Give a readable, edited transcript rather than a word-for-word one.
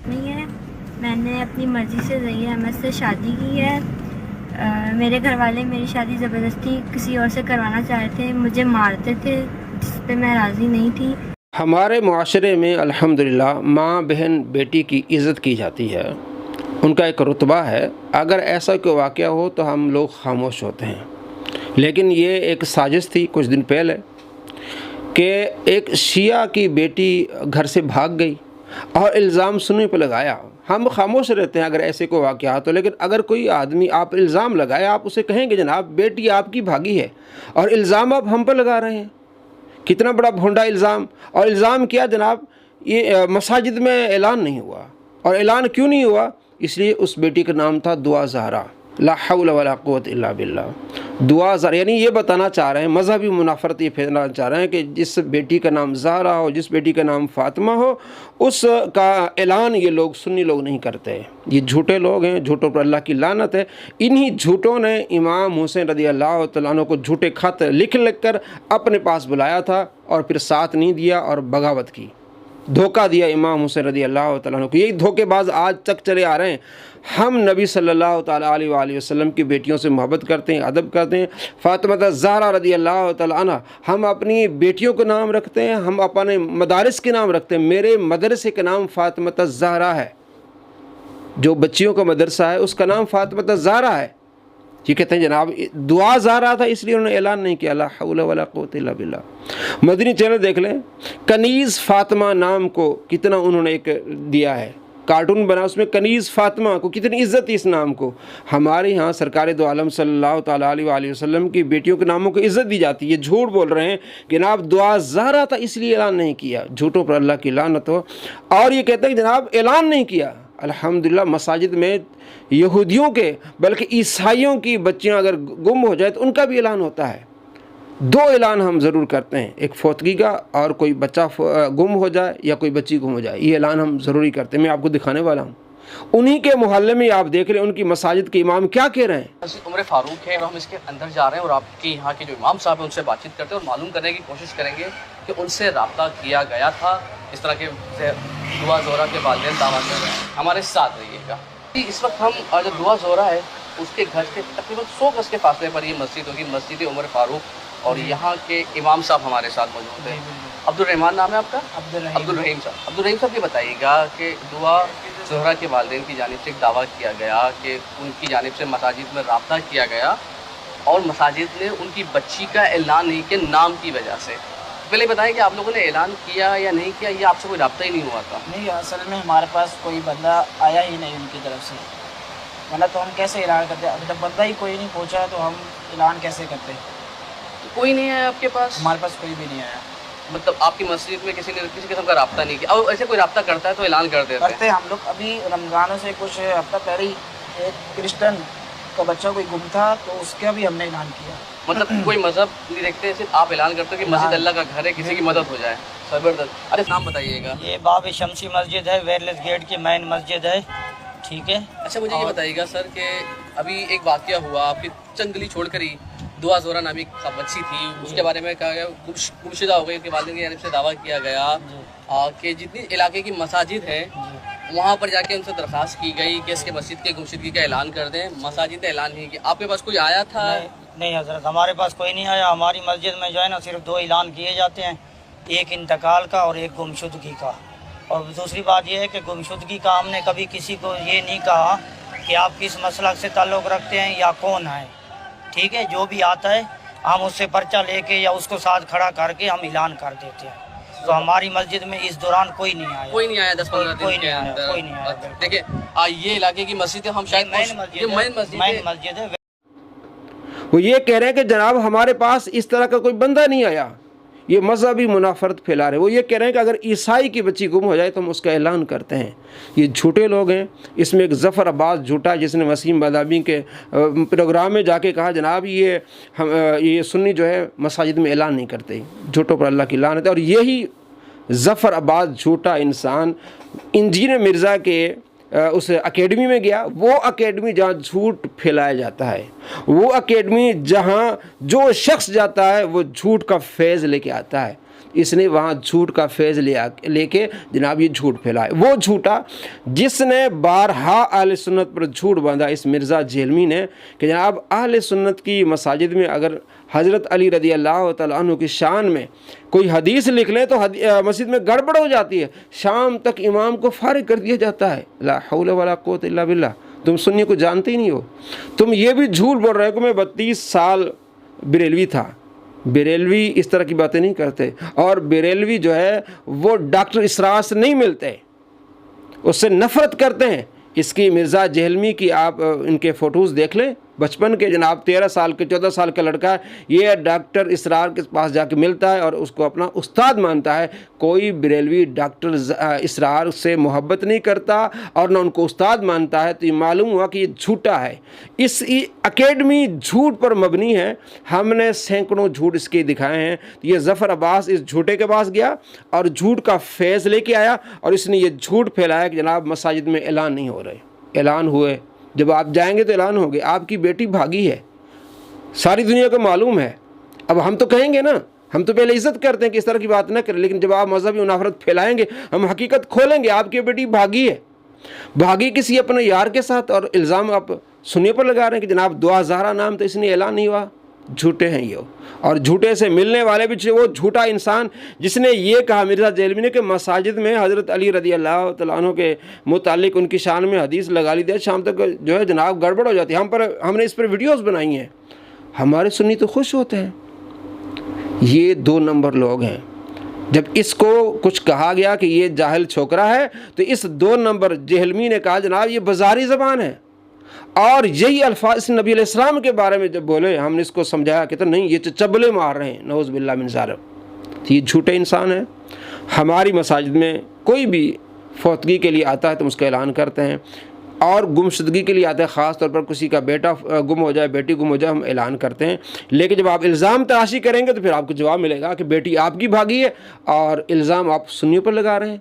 نہیں ہے، میں نے اپنی مرضی سے ظہیر احمد سے شادی کی ہے۔ میرے گھر والے میری شادی زبردستی کسی اور سے کروانا چاہے تھے، مجھے مارتے تھے جس پہ میں راضی نہیں تھی۔ ہمارے معاشرے میں الحمدللہ ماں بہن بیٹی کی عزت کی جاتی ہے، ان کا ایک رتبہ ہے۔ اگر ایسا کوئی واقعہ ہو تو ہم لوگ خاموش ہوتے ہیں، لیکن یہ ایک سازش تھی کچھ دن پہلے کہ ایک شیعہ کی بیٹی گھر سے بھاگ گئی اور الزام سننے پہ لگایا۔ ہم خاموش رہتے ہیں اگر ایسے کوئی واقعات ہو، لیکن اگر کوئی آدمی آپ الزام لگائے، آپ اسے کہیں کہ جناب بیٹی آپ کی بھاگی ہے اور الزام آپ ہم پہ لگا رہے ہیں، کتنا بڑا بھونڈا الزام۔ اور الزام کیا جناب، یہ مساجد میں اعلان نہیں ہوا، اور اعلان کیوں نہیں ہوا؟ اس لیے اس بیٹی کا نام تھا دعا زہرا، لا حول ولا قوت الا باللہ، دعا زہرا۔ یعنی یہ بتانا چاہ رہے ہیں، مذہبی منافرت یہ پھیلانا چاہ رہے ہیں کہ جس بیٹی کا نام زہرا ہو، جس بیٹی کا نام فاطمہ ہو، اس کا اعلان یہ لوگ سنی لوگ نہیں کرتے۔ یہ جھوٹے لوگ ہیں، جھوٹوں پر اللہ کی لعنت ہے۔ انہی جھوٹوں نے امام حسین رضی اللہ تعالیٰ عنہ کو جھوٹے خط لکھ کر اپنے پاس بلایا تھا، اور پھر ساتھ نہیں دیا اور بغاوت کی، دھوکہ دیا امام حسین رضی اللہ تعالیٰ عنہ کو۔ یہی دھوکے باز آج تک چلے آ رہے ہیں۔ ہم نبی صلی اللہ تعالیٰ علیہ وآلہ وسلم کی بیٹیوں سے محبت کرتے ہیں، ادب کرتے ہیں۔ فاطمہ زہرا رضی اللہ تعالیٰ عنہ، ہم اپنی بیٹیوں کا نام رکھتے ہیں، ہم اپنے مدارس کے نام رکھتے ہیں۔ میرے مدرسے کا نام فاطمہ زہرا ہے، جو بچیوں کا مدرسہ ہے اس کا نام فاطمہ زہرا ہے۔ یہ کہتے ہیں جناب دعا زہرا تھا اس لیے انہوں نے اعلان نہیں کیا، لا حول ولا قوت الا باللہ۔ مدنی چینل دیکھ لیں، کنیز فاطمہ نام کو کتنا انہوں نے ایک دیا ہے، کارٹون بنا، اس میں کنیز فاطمہ کو کتنی عزت تھی اس نام کو۔ ہمارے یہاں سرکار دو عالم صلی اللہ تعالیٰ علیہ وآلہ وسلم کی بیٹیوں کے ناموں کو عزت دی جاتی ہے۔ یہ جھوٹ بول رہے ہیں کہ جناب دعا زہرا تھا اس لیے اعلان نہیں کیا، جھوٹوں پر اللہ کی لعنت ہو۔ اور یہ کہتے ہیں کہ جناب اعلان نہیں کیا۔ الحمدللہ مساجد میں یہودیوں کے بلکہ عیسائیوں کی بچیاں اگر گم ہو جائے تو ان کا بھی اعلان ہوتا ہے۔ دو اعلان ہم ضرور کرتے ہیں، ایک فوتگی کا اور کوئی بچہ گم ہو جائے یا کوئی بچی گم ہو جائے، یہ اعلان ہم ضروری کرتے ہیں۔ میں آپ کو دکھانے والا ہوں، انہی کے محلے میں آپ دیکھ رہے ہیں ان کی مساجد کے امام کیا کہہ رہے ہیں۔ عمر فاروق ہے، اور ہم اس کے اندر جا رہے ہیں اور آپ کے یہاں کے جو امام صاحب ہیں ان سے بات چیت کرتے ہیں اور معلوم کرنے کی کوشش کریں گے کہ ان سے رابطہ کیا گیا تھا اس طرح کے دعا زہرا کے والدین دعویٰ کر رہے ہیں۔ ہمارے ساتھ رہیے گا۔ اس وقت ہم جو دعا زہرا ہے اس کے گھر کے تقریباً 100 گز کے فاصلے پر یہ مسجد ہوگی، مسجد عمر فاروق، اور یہاں کے امام صاحب ہمارے ساتھ موجود ہیں۔ عبد الرحمان نام ہے آپ کا؟ عبد الرحیم صاحب۔ عبد الرحیم صاحب یہ بتائیے گا کہ دعا زہرا کے والدین کی جانب سے ایک دعویٰ کیا گیا کہ ان کی جانب سے مساجد میں رابطہ کیا گیا اور مساجد نے ان کی بچی کا اعلان نہیں کیا نام کی وجہ سے۔ پہلے بتائیں کہ آپ لوگوں نے اعلان کیا یا نہیں کیا، یہ آپ سے کوئی رابطہ ہی نہیں ہوا تھا؟ نہیں، اصل میں ہمارے پاس کوئی بندہ آیا ہی نہیں ان کی طرف سے، ورنہ تو ہم کیسے اعلان کرتے؟ ابھی تک بندہ ہی کوئی نہیں پہنچا تو ہم اعلان کیسے کرتے؟ کوئی نہیں آیا آپ کے پاس؟ ہمارے پاس کوئی بھی نہیں آیا۔ مطلب آپ کی مسجد میں کسی نے کسی قسم کا رابطہ نہیں کیا؟ اور ایسے کوئی رابطہ کرتا ہے تو اعلان کر دیتے ہیں؟ کرتے ہم لوگ۔ ابھی رمضانوں سے کچھ ہفتہ پہلے ہی ایک کرسچن کا بچہ کوئی گم تھا تو اس کا بھی ہم نے اعلان کیا۔ مطلب کوئی مذہب نہیں دیکھتے، صرف آپ اعلان کرتے ہو کہ مسجد اللہ کا گھر ہے، کسی کی مدد ہو جائے۔ زبردست۔ ارے نام بتائیے گا۔ یہ باب شمسی مسجد ہے، ویئرلیس گیٹ کی مین مسجد ہے، ٹھیک ہے۔ اچھا مجھے یہ بتائیے گا سر کہ ابھی ایک واقعہ ہوا، آپ کی چند گلی چھوڑ کر ہی دعا زہرا نامی بچی تھی، اس کے بارے میں کہا گیا گمشدہ ہو گئی، ان کے والدین کی جانب سے دعویٰ کیا گیا کہ جتنی علاقے کی مساجد ہیں وہاں پر جا کے ان سے درخواست کی گئی کہ اس کے مسجد کے گمشدگی کا اعلان کر دیں، مساجد نے اعلان نہیں کیا۔ آپ کے پاس کوئی آیا تھا؟ نہیں حضرت، ہمارے پاس کوئی نہیں آیا۔ ہماری مسجد میں جو ہے نا صرف 2 اعلان کیے جاتے ہیں، ایک انتقال کا اور ایک گمشدگی کا۔ اور دوسری بات یہ ہے کہ گمشدگی کا ہم نے کبھی کسی کو یہ نہیں کہا کہ آپ کس مسلک سے تعلق رکھتے ہیں یا کون ہے، ٹھیک ہے۔ جو بھی آتا ہے ہم اس سے پرچہ لے کے یا اس کو ساتھ کھڑا کر کے ہم اعلان کر دیتے ہیں۔ تو ہماری مسجد میں اس دوران کوئی نہیں آیا، کوئی نہیں آیا 10-15 دن کے اندر؟ کوئی نہیں آیا۔ دیکھیں یہ علاقے کی مسجد ہے، ہم شاید مین مسجد ہے۔ وہ یہ کہہ رہے ہیں کہ جناب ہمارے پاس اس طرح کا کوئی بندہ نہیں آیا، یہ مذہبی منافرت پھیلا رہے ہیں۔ وہ یہ کہہ رہے ہیں کہ اگر عیسائی کی بچی گم ہو جائے تو ہم اس کا اعلان کرتے ہیں۔ یہ جھوٹے لوگ ہیں۔ اس میں ایک ظفر عباس جھوٹا جس نے وسیم بادابی کے پروگرام میں جا کے کہا جناب یہ سنی جو ہے مساجد میں اعلان نہیں کرتے، جھوٹوں پر اللہ کی لعنت ہے۔ اور یہی ظفر عباس جھوٹا انسان انجینئر مرزا کے اس اکیڈمی میں گیا، وہ اکیڈمی جہاں جھوٹ پھیلایا جاتا ہے، وہ اکیڈمی جہاں جو شخص جاتا ہے وہ جھوٹ کا فیض لے کے آتا ہے۔ اس نے وہاں جھوٹ کا فیض لے کے جناب یہ جھوٹ پھیلائے، وہ جھوٹا جس نے بارہا اہل سنت پر جھوٹ باندھا اس مرزا جہلمی نے کہ جناب اہل سنت کی مساجد میں اگر حضرت علی رضی اللہ تعالیٰ عنہ کی شان میں کوئی حدیث لکھ لیں تو مسجد میں گڑبڑ ہو جاتی ہے، شام تک امام کو فارغ کر دیا جاتا ہے۔ لا حول ولا قوت الا باللہ، تم سنی کو جانتے ہی نہیں ہو۔ تم یہ بھی جھوٹ بول رہے ہو کہ میں 32 سال بریلوی تھا۔ بریلوی اس طرح کی باتیں نہیں کرتے، اور بریلوی جو ہے وہ ڈاکٹر اسرار سے نہیں ملتے، اس سے نفرت کرتے ہیں۔ اس کی مرزا جہلمی کی آپ ان کے فوٹوز دیکھ لیں بچپن کے، جناب 13 سال کے 14 سال کا لڑکا ہے، یہ ڈاکٹر اسرار کے پاس جا کے ملتا ہے اور اس کو اپنا استاد مانتا ہے۔ کوئی بریلوی ڈاکٹر اسرار سے محبت نہیں کرتا اور نہ ان کو استاد مانتا ہے، تو یہ معلوم ہوا کہ یہ جھوٹا ہے۔ اس اکیڈمی جھوٹ پر مبنی ہے، ہم نے سینکڑوں جھوٹ اس کے دکھائے ہیں۔ یہ ظفر عباس اس جھوٹے کے پاس گیا اور جھوٹ کا فیض لے کے آیا، اور اس نے یہ جھوٹ پھیلایا کہ جناب مساجد میں اعلان نہیں ہو رہے۔ اعلان ہوئے، جب آپ جائیں گے تو اعلان ہوگے، آپ کی بیٹی بھاگی ہے، ساری دنیا کو معلوم ہے۔ اب ہم تو کہیں گے نا، ہم تو پہلے عزت کرتے ہیں کہ اس طرح کی بات نہ کریں، لیکن جب آپ مذہبی منافرت پھیلائیں گے ہم حقیقت کھولیں گے۔ آپ کی بیٹی بھاگی ہے، بھاگی کسی اپنے یار کے ساتھ، اور الزام آپ سننے پر لگا رہے ہیں کہ جناب دعا زہرا نام تو اس نے اعلان نہیں ہوا۔ جھوٹے ہیں یہ، اور جھوٹے سے ملنے والے بھی وہ جھوٹا انسان جس نے یہ کہا مرزا جہلمی نے کہ مساجد میں حضرت علی رضی اللہ تعالیٰ عنہ کے متعلق ان کی شان میں حدیث لگا لی دے، شام تک جو ہے جناب گڑبڑ ہو جاتی ہے۔ ہم نے اس پر ویڈیوز بنائی ہیں، ہمارے سنی تو خوش ہوتے ہیں۔ یہ 2 نمبر لوگ ہیں۔ جب اس کو کچھ کہا گیا کہ یہ جاہل چھوکرا ہے تو اس 2 نمبر جہلمی نے کہا جناب یہ بازاری زبان ہے، اور یہی الفاظ اس نبی علیہ السلام کے بارے میں جب بولے ہم نے اس کو سمجھایا کہ نہیں یہ چچبلے مار رہے ہیں، نعوذ باللہ من ذالک، یہ جھوٹے انسان ہیں۔ ہماری مساجد میں کوئی بھی فوتگی کے لیے آتا ہے تو ہم اس کا اعلان کرتے ہیں، اور گمشدگی کے لیے آتے ہیں، خاص طور پر کسی کا بیٹا گم ہو جائے، بیٹی گم ہو جائے، ہم اعلان کرتے ہیں۔ لیکن جب آپ الزام تراشی کریں گے تو پھر آپ کو جواب ملے گا کہ بیٹی آپ کی بھاگی ہے اور الزام آپ سنیوں پر لگا رہے ہیں۔